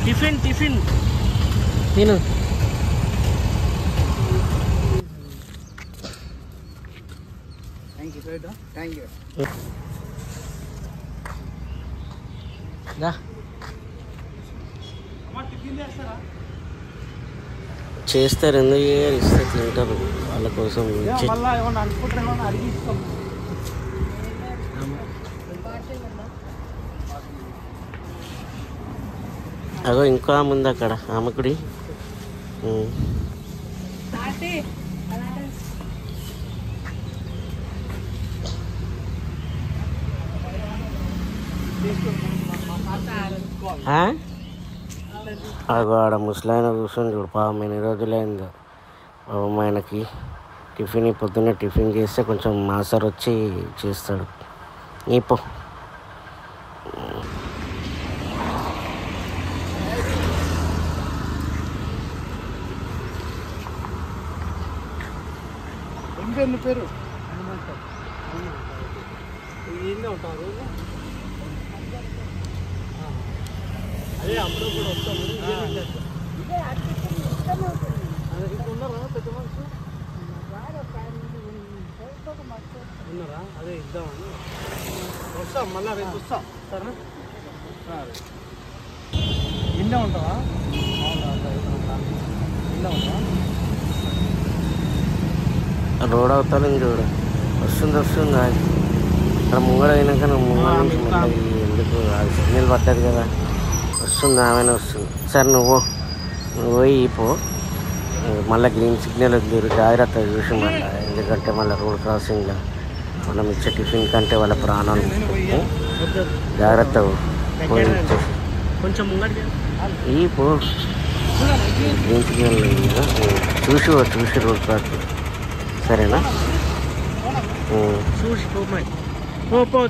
Tiffin నేను చేస్తారు, ఎందుకు ఇస్తే తింటారు వాళ్ళ కోసం. అగో ఇంకో ఆమె ఉంది అక్కడ, ఆమెకుడి అగో ఆడ ముసలాయన కూర్చొని చూడు, పాపం ఎన్ని రోజులైందో పాపం ఆయనకి టిఫిన్ పొద్దున్నే టిఫిన్ చేస్తే కొంచెం మాసర్ వచ్చి చేస్తాడు. నీపో పేరు ఉంటారు. అదే అప్పుడు కూడా వస్తాము. ఉన్నారా పెద్ద మనుషు ఉన్నారా? అదే ఇద్దామని వస్తాం, మళ్ళీ రేపు వస్తాం. సరేనా? ఇండే ఉంటావా? ఇండే ఉంటావా? రోడ్ అవుతాను చూడు, వస్తుంది అక్కడ ముంగడ అయినాక ముంగడ నుంచి మళ్ళీ ఎందుకు సిగ్నల్ పడ్డది కదా, వస్తుంది ఆమెనే వస్తుంది. సరే నువ్వు పోయి పో, మళ్ళీ గ్రీన్ సిగ్నల్ వద్దు, జాగ్రత్త చూసి మళ్ళీ, ఎందుకంటే మళ్ళీ రోడ్ క్రాసింగ్లో మనం ఇచ్చే టిఫిన్ కంటే వాళ్ళ ప్రాణాలు జాగ్రత్త పోయి ఇచ్చేసి కొంచెం ఈ పో, గ్రీన్ సిగ్నల్ చూసి రోడ్ క్రాసింగ్. సరేనా? చూసి పో.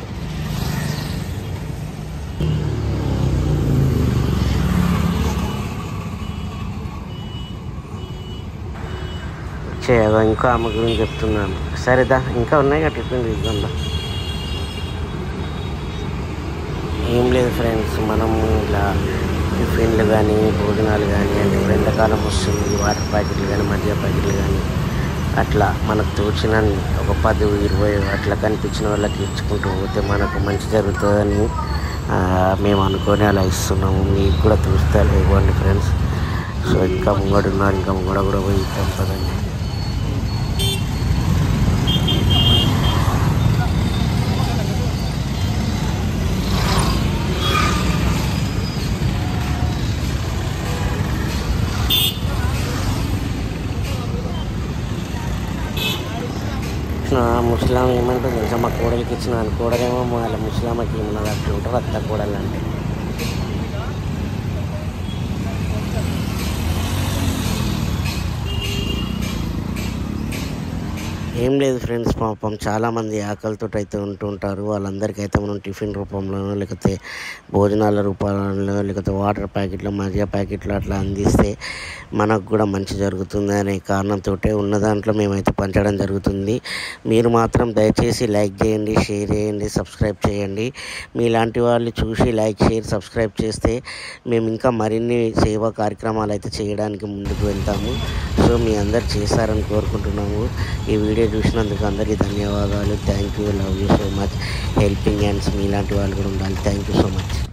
చేయగా ఇంకా ఆమె గురించి చెప్తున్నాను. సరేదా, ఇంకా ఉన్నాయి కదా టిఫిన్ ఇద్దా. ఏం లేదు ఫ్రెండ్స్, మనము ఇలా టిఫిన్లు కానీ భోజనాలు కానీ, అంటే ఇప్పుడు ఎండాకాలం వస్తుంది, వాటర్ ప్యాకెట్లు కానీ మజ్జిగ ప్యాకెట్లు కానీ అట్లా మనకు తోచిన ఒక 10-20 అట్లా కనిపించిన వాళ్ళకి ఇచ్చుకుంటూ పోతే మనకు మంచి జరుగుతుందని మేము అనుకొని అలా ఇస్తున్నాము. మీకు కూడా చూస్తారు ఇవ్వండి ఫ్రెండ్స్. సో ఇంకా ముంగడున్నారు, ఇంకా ముంగడ కూడా పోయి ఇద్దాం కదండి. ముస్లాం ఏమంటుంది తెలుసా, మా కోడలికి ఇచ్చిన కోడలేమో వాళ్ళ ముస్లాంకి ఏమన్నది అట్లా ఉంటారు అత్త కోడలు అంటే. ఏం లేదు ఫ్రెండ్స్, పాపం చాలామంది ఆకలితో అయితే ఉంటుంటారు. వాళ్ళందరికీ అయితే మనం టిఫిన్ రూపంలోనో లేకపోతే భోజనాల రూపంలో లేకపోతే వాటర్ ప్యాకెట్లు మజ్జిగ ప్యాకెట్లు అట్లా అందిస్తే మనకు కూడా మంచి జరుగుతుంది అనే కారణంతో ఉన్న దాంట్లో మేమైతే పంచడం జరుగుతుంది. మీరు మాత్రం దయచేసి లైక్ చేయండి, షేర్ చేయండి, సబ్స్క్రైబ్ చేయండి. మీలాంటి వాళ్ళు చూసి లైక్, షేర్, సబ్స్క్రైబ్ చేస్తే మేము ఇంకా మరిన్ని సేవా కార్యక్రమాలు అయితే చేయడానికి ముందుకు వెళ్తాము. సో మీ అందరు చేస్తారని కోరుకుంటున్నాము. ఈ వీడియో చూసినందుకు అందరికీ ధన్యవాదాలు. Thank you, love you so much. Helping hands మీలాంటి వాళ్ళు కూడా ఉండాలి. Thank you so much.